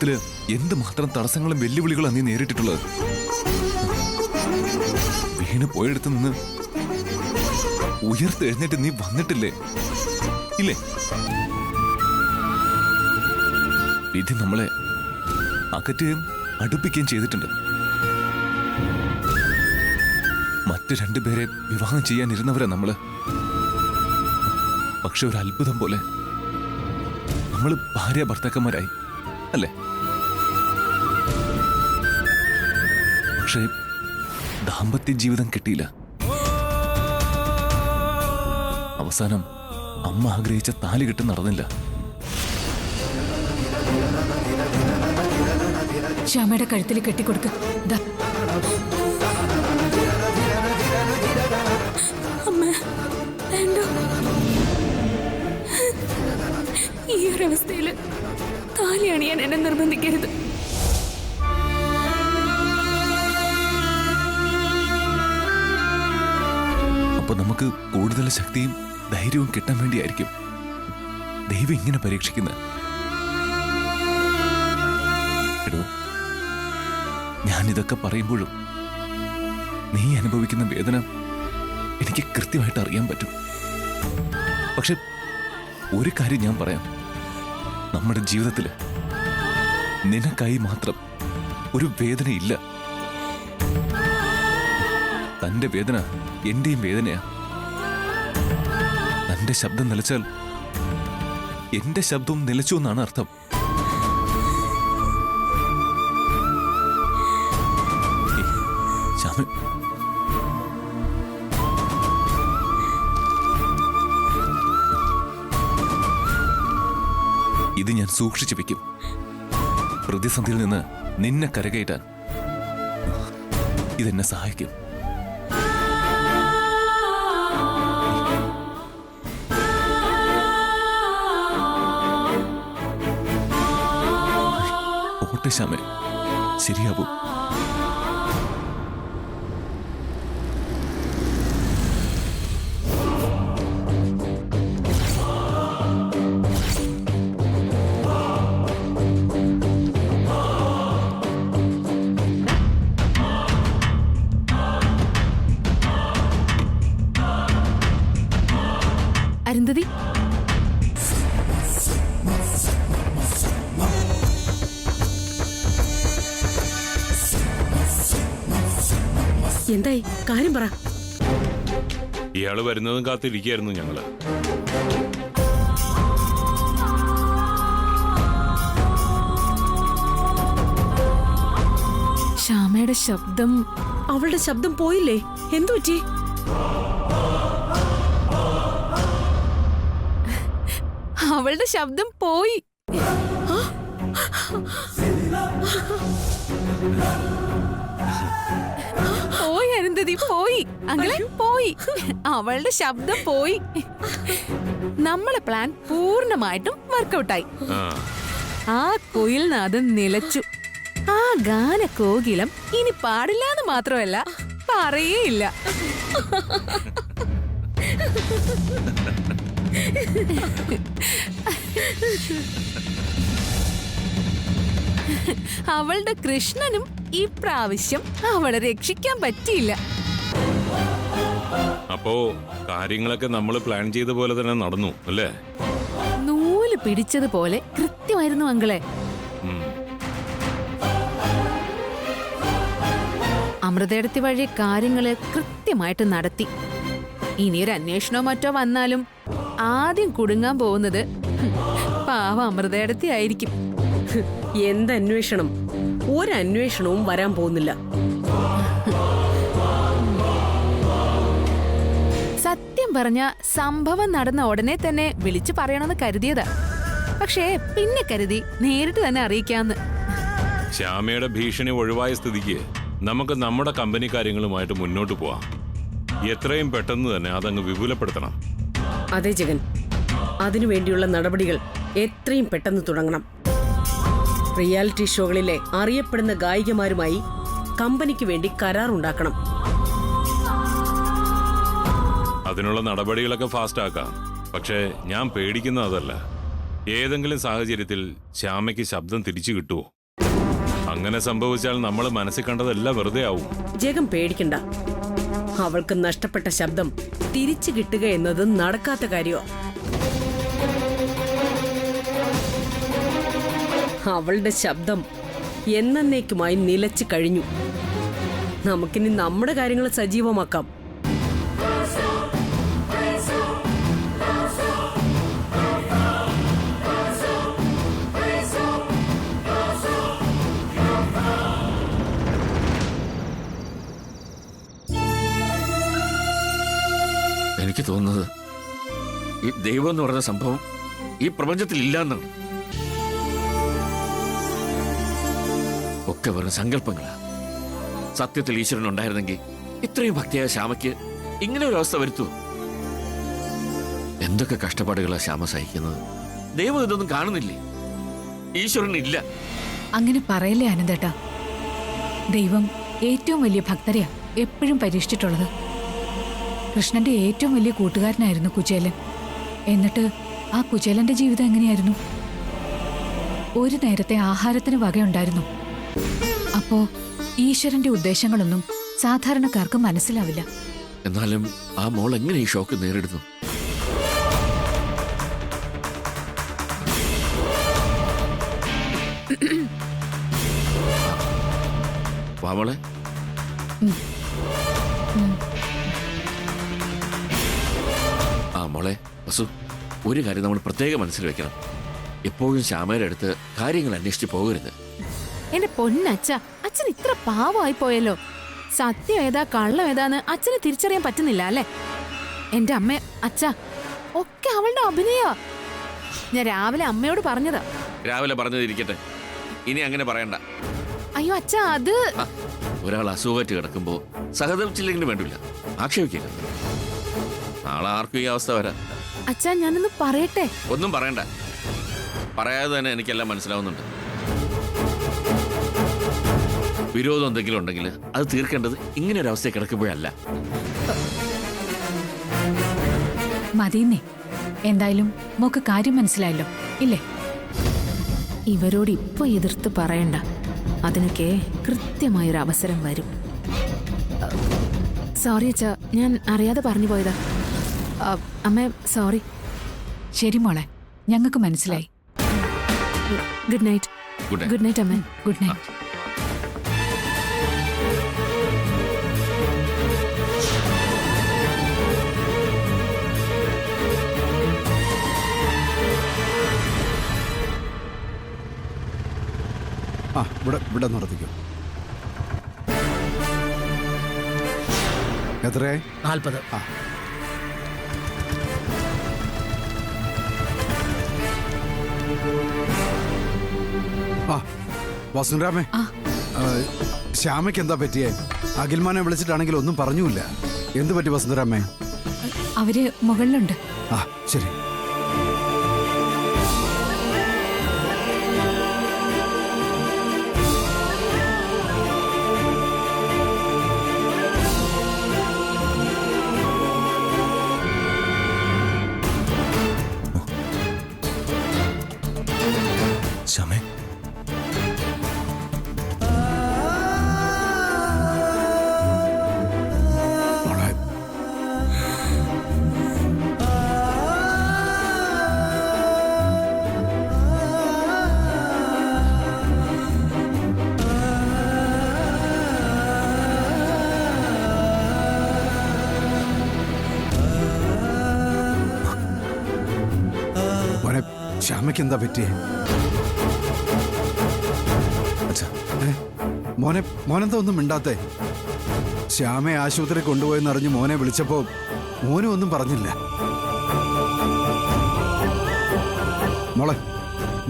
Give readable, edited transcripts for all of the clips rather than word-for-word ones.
ജീവിതത്തില് എന്തുമാത്രം തടസ്സങ്ങളും വെല്ലുവിളികളും നീ നേരിട്ടിട്ടുള്ളത്. വീണ് പോയെടുത്ത് നിന്ന് ഉയർത്തെഴുന്നേറ്റ് നീ വന്നിട്ടില്ലേ? ഇല്ലേ? വിധി നമ്മളെ അകറ്റുകയും അടുപ്പിക്കുകയും ചെയ്തിട്ടുണ്ട്. മറ്റു രണ്ടുപേരെ വിവാഹം ചെയ്യാനിരുന്നവരാ നമ്മള്. പക്ഷെ ഒരു അത്ഭുതം പോലെ നമ്മള് ഭാര്യ ഭർത്താക്കന്മാരായി, അല്ലേ? പക്ഷേ ദാമ്പത്യ ജീവിതം കിട്ടിയില്ല. അവസാനം അമ്മ ആഗ്രഹിച്ച താലി കെട്ട് നടന്നില്ല. ശ്യാമയുടെ കഴുത്തിൽ കെട്ടിക്കൊടുക്ക. അമ്മ വേണ്ട, ഈ ഒരവസ്ഥയില് താലി അണിയാൻ എന്നെ നിർബന്ധിക്കരുത്. അപ്പൊ നമുക്ക് കൂടുതൽ ശക്തിയും ധൈര്യവും കിട്ടാൻ വേണ്ടിയായിരിക്കും ദൈവം ഇങ്ങനെ പരീക്ഷിക്കുന്നത്. എടോ, ഞാനിതൊക്കെ പറയുമ്പോഴും നീ അനുഭവിക്കുന്ന വേദന എനിക്ക് കൃത്യമായിട്ട് അറിയാൻ പറ്റും. പക്ഷെ ഒരു കാര്യം ഞാൻ പറയാം, നമ്മുടെ ജീവിതത്തില് നിനക്കായി മാത്രം ഒരു വേദനയില്ല. തന്റെ വേദന എന്റെയും വേദനയാ. തന്റെ ശബ്ദം നിലച്ചാൽ എന്റെ ശബ്ദവും നിലച്ചു എന്നാണ് അർത്ഥം. ശ്യാമ, ഇത് ഞാൻ സൂക്ഷിച്ചു വെക്കും. പ്രതിസന്ധിയിൽ നിന്ന് നിന്നെ കരകയറ്റാൻ ഇതെന്നെ സഹായിക്കും. ഓട്ടെ ശ്യാമേ, ശരിയാവൂ. അരുന്ധതി, എന്തായി? കാര്യം പറ. ഇയാള് വരുന്നതും കാത്തിരിക്കായിരുന്നു ഞങ്ങള്. ശ്യാമയുടെ ശബ്ദം. അവളുടെ ശബ്ദം പോയില്ലേ? എന്തു പറ്റി? അവളുടെ ശബ്ദം പോയി. പോയി അരുന്ധതി, പോയി. അങ്ങനെ പോയി. അവളുടെ ശബ്ദം പോയി. നമ്മളെ പ്ലാൻ പൂർണ്ണമായിട്ടും വർക്കൗട്ടായി. ആ കുയിൽനാദം നിലച്ചു. ആ ഗാന കോകിലം ഇനി പാടില്ലാന്ന് മാത്രമല്ല, പറയേയില്ല. അവളുടെ കൃഷ്ണനും ഈ പ്രാവശ്യം അവളെ രക്ഷിക്കാൻ പറ്റിയില്ല. അപ്പോ കാര്യങ്ങളൊക്കെ നമ്മൾ പ്ലാൻ ചെയ്ത പോലെ തന്നെ നടന്നു അല്ലേ? നൂല് പിടിച്ചതുപോലെ കൃത്യമായിരുന്നു അങ്കിളെ. അമൃതേടത്തി വഴി കാര്യങ്ങള് കൃത്യമായിട്ട് നടത്തി. ഇനിയൊരു അന്വേഷണമോ മറ്റോ വന്നാലും ആദ്യം കുടുങ്ങാൻ പോകുന്നത് പാവ അമൃതേടത്തി ആയിരിക്കും. എന്തന്വേഷണം? ഒരന്വേഷണവും വരാൻ പോകുന്നില്ല. സത്യം പറഞ്ഞ സംഭവം നടന്ന ഉടനെ തന്നെ വിളിച്ചു പറയണമെന്ന് കരുതിയതാ. പക്ഷേ പിന്നെ കരുതി നേരിട്ട് തന്നെ അറിയിക്കാന്ന്. ശ്യാമയുടെ ഭീഷണി ഒഴിവായ സ്ഥിതിക്ക് നമുക്ക് നമ്മുടെ കമ്പനി കാര്യങ്ങളുമായിട്ട് മുന്നോട്ട് പോവാം. എത്രയും പെട്ടെന്ന് തന്നെ അതങ്ങ് വിപുലപ്പെടുത്തണം. അതെ ജഗൻ, അതിനുവേണ്ടിയുള്ള നടപടികൾ എത്രയും പെട്ടെന്ന് തുടങ്ങണം. റിയാലിറ്റി ഷോകളിലെ അറിയപ്പെടുന്ന ഗായികമാരുമായി കമ്പനിക്ക് വേണ്ടി കരാറുണ്ടാക്കണം. അതിനുള്ള നടപടികളൊക്കെ ഫാസ്റ്റ് ആക്കാം. പക്ഷേ ഞാൻ പേടിക്കുന്ന അതല്ല. ഏതെങ്കിലും സാഹചര്യത്തിൽ ശ്യാമയ്ക്ക് ശബ്ദം തിരിച്ചു കിട്ടുമോ? അങ്ങനെ സംഭവിച്ചാൽ നമ്മൾ മനസ്സിൽ കണ്ടതെല്ലാം വെറുതെ ആവും. ജഗൻ പേടിക്കണ്ട. അവൾക്ക് നഷ്ടപ്പെട്ട ശബ്ദം തിരിച്ചു കിട്ടുക എന്നത് നടക്കാത്ത കാര്യമോ? അവളുടെ ശബ്ദം എന്നേക്കുമായി നിലച്ചു കഴിഞ്ഞു. നമുക്കിനി നമ്മുടെ കാര്യങ്ങൾ സജീവമാക്കാം. എനിക്ക് തോന്നുന്നത് ഈ ദൈവം എന്ന് പറഞ്ഞ സംഭവം ഈ പ്രപഞ്ചത്തിൽ ഇല്ലാന്നാണ്. ഒക്കെ വെറും സങ്കല്പങ്ങളാ. സത്യത്തിൽ ഈശ്വരൻ ഉണ്ടായിരുന്നെങ്കിൽ ഇത്രയും ഭക്തിയായ ശ്യാമയ്ക്ക് ഇങ്ങനെ ഒരു അവസ്ഥ വരുത്തുമോ? എന്തൊക്കെ കഷ്ടപ്പാടുകളാ ശ്യാമ സഹിക്കുന്നത്. ദൈവം ഇതൊന്നും കാണുന്നില്ലേ? ഈശ്വരൻ ഇല്ല. അങ്ങനെ പറയല്ലേ ആനന്ദേട്ടാ. ദൈവം ഏറ്റവും വലിയ ഭക്തരെയാ എപ്പോഴും പരീക്ഷിച്ചിട്ടുള്ളത്. കൃഷ്ണന്റെ ഏറ്റവും വലിയ കൂട്ടുകാരനായിരുന്നു കുചേലൻ. എന്നിട്ട് ആ കുചേലന്റെ ജീവിതം എങ്ങനെയായിരുന്നു? ഒരു നേരത്തെ ആഹാരത്തിന് വകയുണ്ടായിരുന്നു. അപ്പോ ഈശ്വരന്റെ ഉദ്ദേശങ്ങളൊന്നും സാധാരണക്കാർക്ക് മനസ്സിലാവില്ല. എന്നാലും ആ മോൾ എങ്ങനെ ഈ ഷോക്ക് നേരിടുന്നു? വാമോളെ, ആ മോളെ വസു, ഒരു കാര്യം നമ്മൾ പ്രത്യേകം മനസ്സിൽ വെക്കണം. എപ്പോഴും ശ്യാമയുടെ അടുത്ത് കാര്യങ്ങൾ അന്വേഷിച്ച് പോകരുത്. എന്റെ പൊന്നച്ഛ, അച്ഛൻ ഇത്ര പാവമായി പോയല്ലോ. സത്യം ഏതാ കള്ളം ഏതാന്ന് അച്ഛന് തിരിച്ചറിയാൻ പറ്റുന്നില്ല അല്ലേ? എന്റെ അമ്മ അച്ഛ ഒക്കെ അവളുടെ അഭിനയ. ഞാൻ രാവിലെ അമ്മയോട് പറഞ്ഞതാ. രാവിലെ പറഞ്ഞതിരിക്കട്ടെ, ഇനി അങ്ങനെ പറയണ്ട. അയ്യോ അച്ഛ, അത് ഒരാൾ അസുഖമായിട്ട് കിടക്കുമ്പോ സഹതപിച്ചില്ലെങ്കിലും വേണ്ടില്ല, ആക്ഷേപിക്കരുത്. നാളെ ആർക്കും ഈ അവസ്ഥ വരാം. അച്ഛാ, ഞാനൊന്ന് പറയട്ടെ. ഒന്നും പറയണ്ട. പറയാതെ തന്നെ എനിക്കെല്ലാം മനസ്സിലാവുന്നുണ്ട്. വിരോധം എന്തെങ്കിലും ഉണ്ടെങ്കിൽ അത് തീർക്കേണ്ടത് ഇങ്ങനെ ഒരു അവസ്ഥയിൽ കിടക്കുമ്പോഴല്ല. മതിയെന്നേ. എന്തായാലും മോക്ക് കാര്യം മനസ്സിലായല്ലോ ഇല്ലേ? ഇവരോട് ഇപ്പൊ എതിർത്ത് പറയണ്ട. അതിനൊക്കെ കൃത്യമായൊരു അവസരം വരും. സോറി അച്ഛാ, ഞാൻ അറിയാതെ പറഞ്ഞു പോയതാ. അമ്മ സോറി. ശരി മോളെ, ഞങ്ങൾക്ക് മനസ്സിലായി. Good night. ഗുഡ് നൈറ്റ് അമ്മ. Good night. ആ, ഇവിടെ നിർത്തിക്കോ. എത്രയായി? 40. ആ, ആ വസുന്ധരാമേ, ശ്യാമയ്ക്ക് എന്താ പറ്റിയേ? അഖിൽമാനെ വിളിച്ചിട്ടാണെങ്കിൽ ഒന്നും പറഞ്ഞുമില്ല. എന്ത് പറ്റി വസുന്ധരാമേ? അവര് മുകളിലുണ്ട്. ആ ശരി. ശ്യാമേ, മോളെ, മോനെ, ശ്യാമയ്ക്ക് എന്താ പറ്റിയേ? മോനെന്താ ഒന്നും മിണ്ടാത്തേ? ശ്യാമയെ ആശുപത്രി കൊണ്ടുപോയെന്നറിഞ്ഞ് മോനെ വിളിച്ചപ്പോ മോനും ഒന്നും പറഞ്ഞില്ല. മോളെ,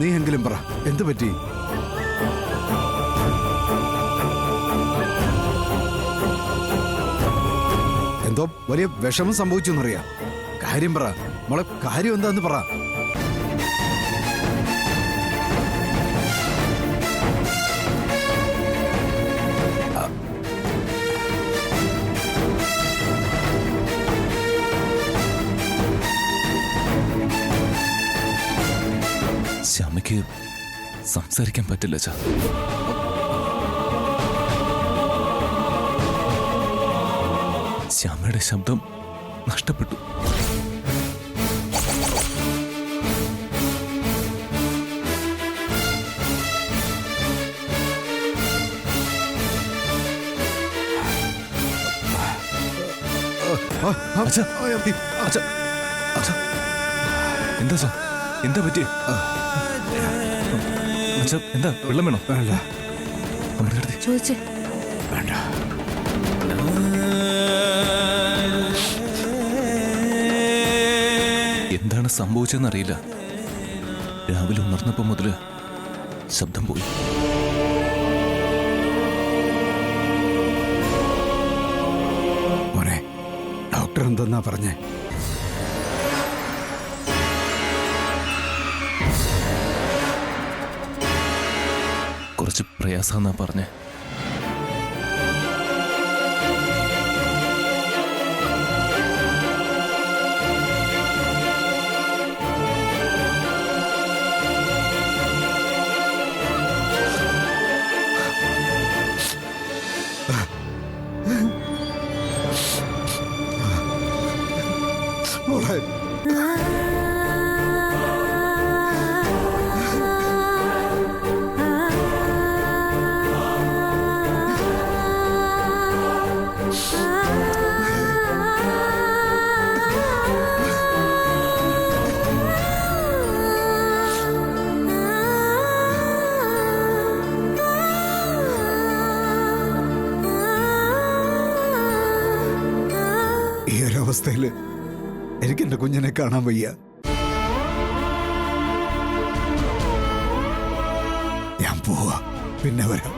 നീ എങ്കിലും പറ, എന്തു പറ്റി? എന്തോ വലിയ വിഷമം സംഭവിച്ചു എന്നറിയാം. കാര്യം പറ മോളെ, കാര്യം എന്താന്ന് പറ. ശ്യാമയ്ക്ക് സംസാരിക്കാൻ പറ്റില്ല അച്ഛാ. ശ്യാമയുടെ ശബ്ദം നഷ്ടപ്പെട്ടു. അച്ഛാ, ഏയ്, അച്ഛാ, അച്ഛാ. എന്താ സാർ, എന്താ പറ്റിയ? അച്ഛാ, എന്താ വെള്ളം വേണോ? വേണ്ട അമൃതടുത്ത് ചോദിച്ചേ. വേണ്ട. എന്താണ് സംഭവിച്ചതെന്നറിയില്ല. രാവിലെ ഉണർന്നപ്പോ മുതല് ശബ്ദം പോയി. മോനെ, ഡോക്ടർ എന്തെന്നാ പറഞ്ഞേ? കുറച്ച് പ്രയാസാന്നാ പറഞ്ഞേ. മോളെ, ഈ ഒരവസ്ഥയില് എനിക്ക് എന്റെ കുഞ്ഞിനെ കാണാൻ വയ്യ. ഞാൻ പോവാ, പിന്നെ വരാം.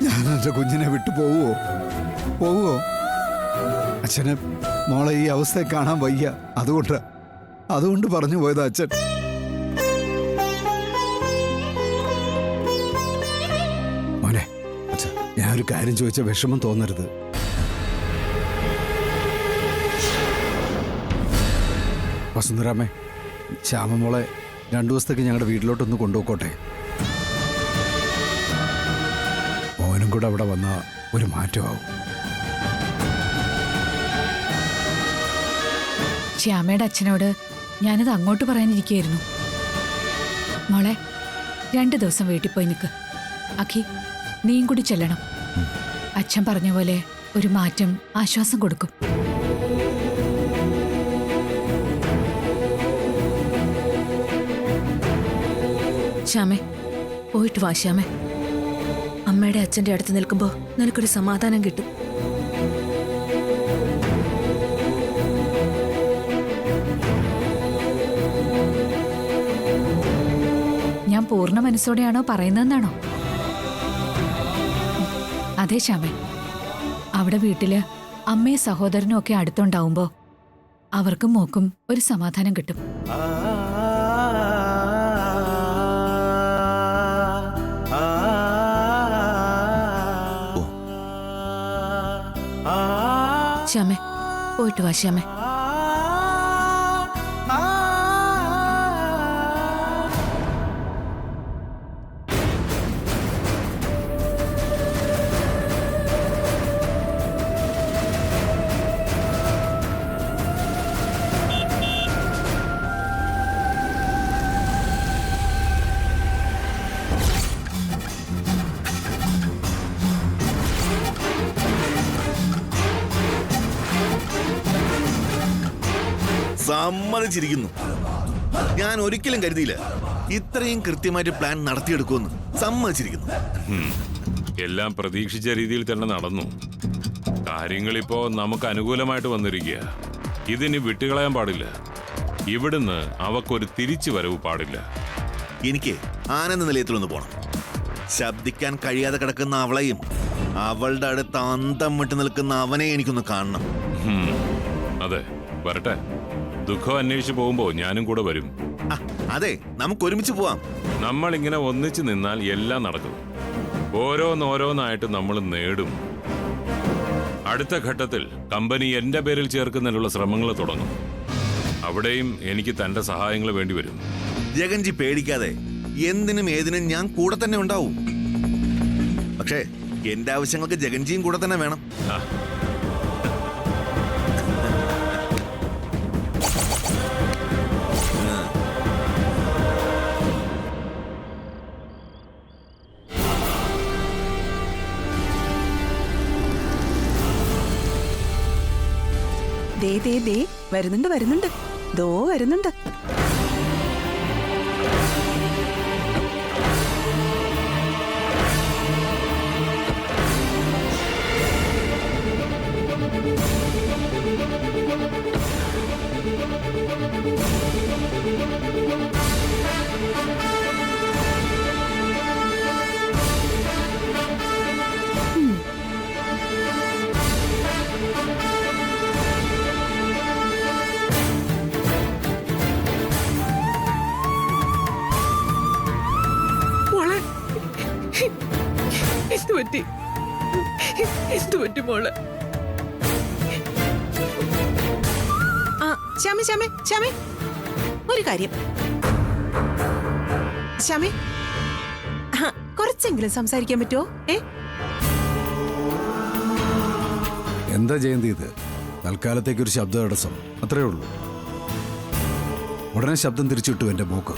ഞാൻ എന്റെ കുഞ്ഞിനെ വിട്ടു പോവോ? അച്ഛന് മോളെ ഈ അവസ്ഥയെ കാണാൻ വയ്യ. അതുകൊണ്ട് പറഞ്ഞു പോയതാ അച്ഛൻ. മോനെ, അച്ഛാ, ഞാനൊരു കാര്യം ചോദിച്ച വിഷമം തോന്നരുത്. വസുന്ധരാമേ, ശ്യാമമോളെ 2 ദിവസത്തേക്ക് ഞങ്ങളുടെ വീട്ടിലോട്ടൊന്ന് കൊണ്ടുപോയിക്കോട്ടെ. മോനും കൂടെ അവിടെ വന്ന ഒരു മാറ്റമാവും. ശ്യാമയുടെ അച്ഛനോട് ഞാനത് അങ്ങോട്ട് പറയാനിരിക്കുകയായിരുന്നു. മോളെ, 2 ദിവസം വീട്ടിൽ പോയി നിൽക്ക്. അഖി, നീയും കൂടി ചെല്ലണം. അച്ഛൻ പറഞ്ഞ പോലെ ഒരു മാറ്റം ആശ്വാസം കൊടുക്കും. ശ്യാമേ, പോയിട്ട് വാ ശ്യാമേ. അമ്മയുടെ അച്ഛൻ്റെ അടുത്ത് നിൽക്കുമ്പോ നിനക്കൊരു സമാധാനം കിട്ടും. ഞാൻ പൂർണ്ണ മനസ്സോടെയാണോ പറയുന്നതെന്നാണോ? അതെ ശ്യാമേ, അവിടെ വീട്ടില് അമ്മയും സഹോദരനും ഒക്കെ അടുത്തുണ്ടാവുമ്പോ അവർക്കും മോക്കും ഒരു സമാധാനം കിട്ടും. ശ്യാമേ, പോയിട്ട് വാ ശ്യാമേ. സമ്മതിച്ചിരിക്കുന്നു. ഞാൻ ഒരിക്കലും കരുതിയില്ല ഇത്രയും കൃത്യമായിട്ട് പ്ലാൻ നടത്തിയെടുക്കുമെന്ന്. സമ്മതിച്ചിരിക്കുന്നു. എല്ലാം പ്രതീക്ഷിച്ച രീതിയിൽ തന്നെ നടന്നു. കാര്യങ്ങളിപ്പോ നമുക്ക് അനുകൂലമായിട്ട് വന്നിരിക്കുക. ഇതിനി വിട്ടുകളയാൻ പാടില്ല. ഇവിടുന്ന് അവക്കൊരു തിരിച്ചു വരവ് പാടില്ല. എനിക്ക് ആനന്ദ നിലയത്തിലൊന്ന് പോണം. ശബ്ദിക്കാൻ കഴിയാതെ കിടക്കുന്ന അവളെയും അവളുടെ അടുത്ത് അന്തം വിട്ട് നിൽക്കുന്ന അവനെ എനിക്കൊന്ന് കാണണം. അതെ, വരട്ടെ. ദുഃഖം അന്വേഷിച്ച് പോകുമ്പോ ഞാനും കൂടെ വരും. അതെ, നമുക്ക് ഒരുമിച്ച് പോവാം. നമ്മൾ ഇങ്ങനെ ഒന്നിച്ചു നിന്നാൽ എല്ലാം നടക്കും. ഓരോന്നോരോന്നായിട്ട് നമ്മൾ നേടും. അടുത്ത ഘട്ടത്തിൽ കമ്പനി എന്റെ പേരിൽ ചേർക്കുന്നതിനുള്ള ശ്രമങ്ങൾ തുടങ്ങും. അവിടെയും എനിക്ക് തന്റെ സഹായങ്ങൾ വേണ്ടിവരും. ജഗൻജി പേടിക്കാതെ, എന്തിനും ഏതിനും ഞാൻ കൂടെ തന്നെ ഉണ്ടാവും. പക്ഷേ എന്റെ ആവശ്യങ്ങൾക്ക് ജഗൻജിയും കൂടെ തന്നെ വേണം. ആ, ദേ ദേ ദേ വരുന്നുണ്ട് വരുന്നുണ്ട്, ദോ വരുന്നുണ്ട്. എന്തു പറ്റി മോളെ? ആ ശ്യാമേ ശ്യാമേ ശ്യാമേ, ഒരു കാര്യം ശ്യാമേ, കുറച്ചെങ്കിലും സംസാരിക്കാൻ പറ്റുമോ? എന്താ ജയന്തി ഇത്? തൽക്കാലത്തേക്ക് ഒരു ശബ്ദ തടസ്സം, അത്രേ ഉള്ളൂ. ഉടനെ ശബ്ദം തിരിച്ചിട്ടു എന്റെ മൂക്ക്.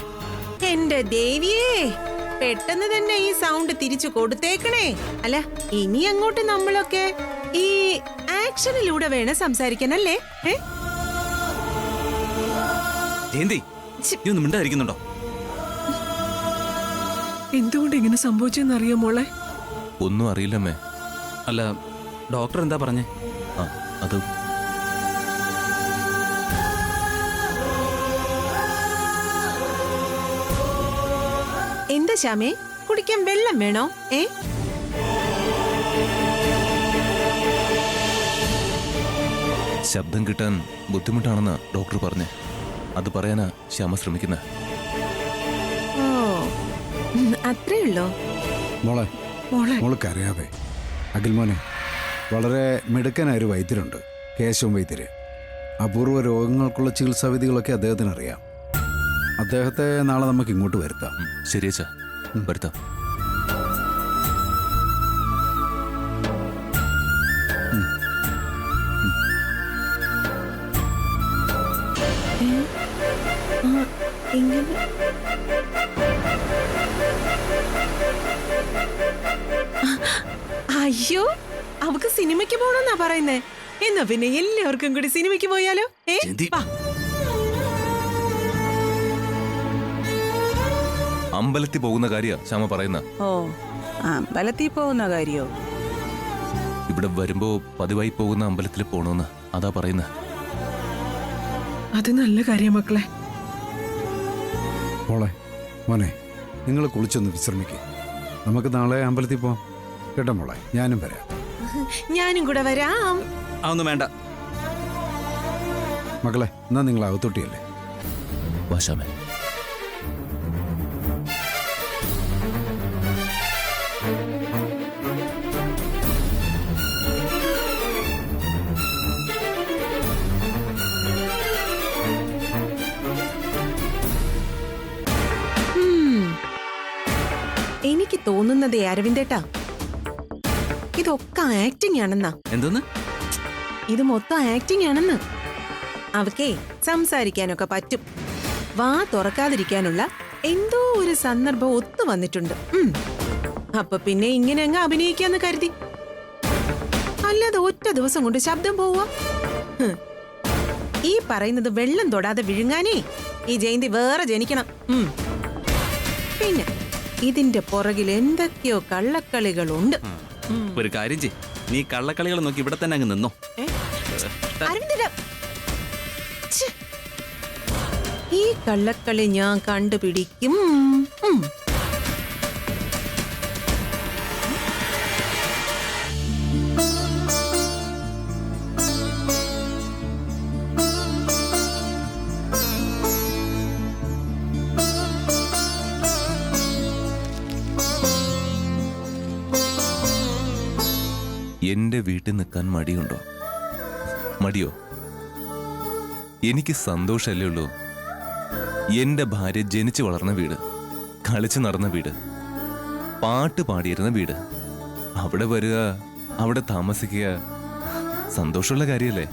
എന്റെ ദേവിയേ, പെട്ടെന്ന് തന്നെ ഈ സൗണ്ട് തിരിച്ചു കൊടുത്തേക്കണേ. അല്ല, ഇനി അങ്ങോട്ട് നമ്മളൊക്കെ ഈ ആക്ഷനിലൂടെ വേണം സംസാരിക്കാനല്ലേ? ജയന്തി, നീ ഒന്നും മിണ്ടാതിരിക്കുന്നുണ്ടോ? എന്തുകൊണ്ട് ഇങ്ങനെ സംഭവിച്ചെന്നറിയോ മോളെ? ഒന്നും അറിയില്ലമ്മേ. അല്ല, ഡോക്ടർ എന്താ പറഞ്ഞേ? ആ, അത് എന്താ ശ്യാമേ, കുടിക്കാൻ വെള്ളം വേണോ? ശബ്ദം കിട്ടാൻ ബുദ്ധിമുട്ടാണെന്ന് ഡോക്ടർ പറഞ്ഞേ. അത് പറയാനാ ശ്യാമ ശ്രമിക്കുന്നത്. ഓ, അത്രേ ഉള്ളോ? മോളെ മോള് കരയാതെ. അഖിൽ മോനെ, വളരെ മിടുക്കനായ ഒരു വൈദ്യരുണ്ട്, കേശവൻ വൈദ്യര്. അപൂർവ രോഗങ്ങൾക്കുള്ള ചികിത്സാ വിധികളൊക്കെ അദ്ദേഹത്തിന് അറിയാം. അദ്ദേഹത്തെ നാളെ നമുക്ക് ഇങ്ങോട്ട് വരുത്താം. ശരി അച്ഛാ, വരുത്താം. അയ്യോ, അവക്ക് സിനിമയ്ക്ക് പോണെന്നാ പറയുന്നേ. എന്നാ പിന്നെ എല്ലാവർക്കും കൂടി സിനിമയ്ക്ക് പോയാലോ? അമ്പലത്തിൽ പോകുന്ന കാര്യ ശ്യാമ പറയുന്ന. ഓ, അമ്പലത്തിൽ പോകുന്ന കാര്യോ? ഇവിടെ വരുമ്പോ പതിവായി പോകുന്ന അമ്പലത്തിൽ പോണോന്ന് അതാ പറയുന്ന. അത് നല്ല കാര്യം മക്കളെ. മോളെ മോനെ, നിങ്ങൾ കുളിച്ചൊന്ന് വിശ്രമിക്കുക. നമുക്ക് നാളെ അമ്പലത്തിൽ പോവാം കേട്ടോ മോളെ. ഞാനും വരാം. ഞാനും കൂടെ വരാം. അതൊന്നും വേണ്ട മക്കളെ, എന്നാ നിങ്ങൾ അകത്തൊട്ടിയല്ലേ? വാശാമേ. എനിക്ക് തോന്നുന്നതേ അരവിന്ദേട്ടാ, ഇതൊക്കെ ആക്ടിംഗ് ആണെന്നാ. എന്തോന്ന്? ഇത് മൊത്തം ആക്ടിംഗ് ആണെന്ന്. അവക്കേ സംസാരിക്കാനൊക്കെ പറ്റും. വാ തുറക്കാതിരിക്കാനുള്ള എന്തോ ഒരു സന്ദർഭം ഒത്തു വന്നിട്ടുണ്ട്. അപ്പൊ പിന്നെ ഇങ്ങനെ അങ്ങ് അഭിനയിക്കാന്ന് കരുതി. അല്ലാതെ ഒറ്റ ദിവസം കൊണ്ട് ശബ്ദം പോവുക? ഈ പറയുന്നത് വെള്ളം തൊടാതെ വിഴുങ്ങാനേ ഈ ജയന്തി വേറെ ജനിക്കണം. പിന്നെ ഇതിന്റെ പുറകിൽ എന്തൊക്കെയോ കള്ളക്കളികളുണ്ട്. ഒരു കാര്യം ചെയ്യ്, നീ കള്ളക്കളികൾ നോക്കി ഇവിടെ തന്നെ അങ്ങ് നിന്നോ. അരവിന്ദ, ഈ കള്ളക്കളി ഞാൻ കണ്ടുപിടിക്കും. എന്റെ വീട്ടിൽ നിൽക്കാൻ മടിയുണ്ടോ? മടിയോ? എനിക്ക് സന്തോഷമല്ലേ ഉള്ളൂ. എന്റെ ഭാര്യ ജനിച്ചു വളർന്ന വീട്, കളിച്ചു നടന്ന വീട്, പാട്ട് പാടിയിരുന്ന വീട്, അവിടെ വരിക, അവിടെ താമസിക്കുക സന്തോഷമുള്ള കാര്യല്ലേ?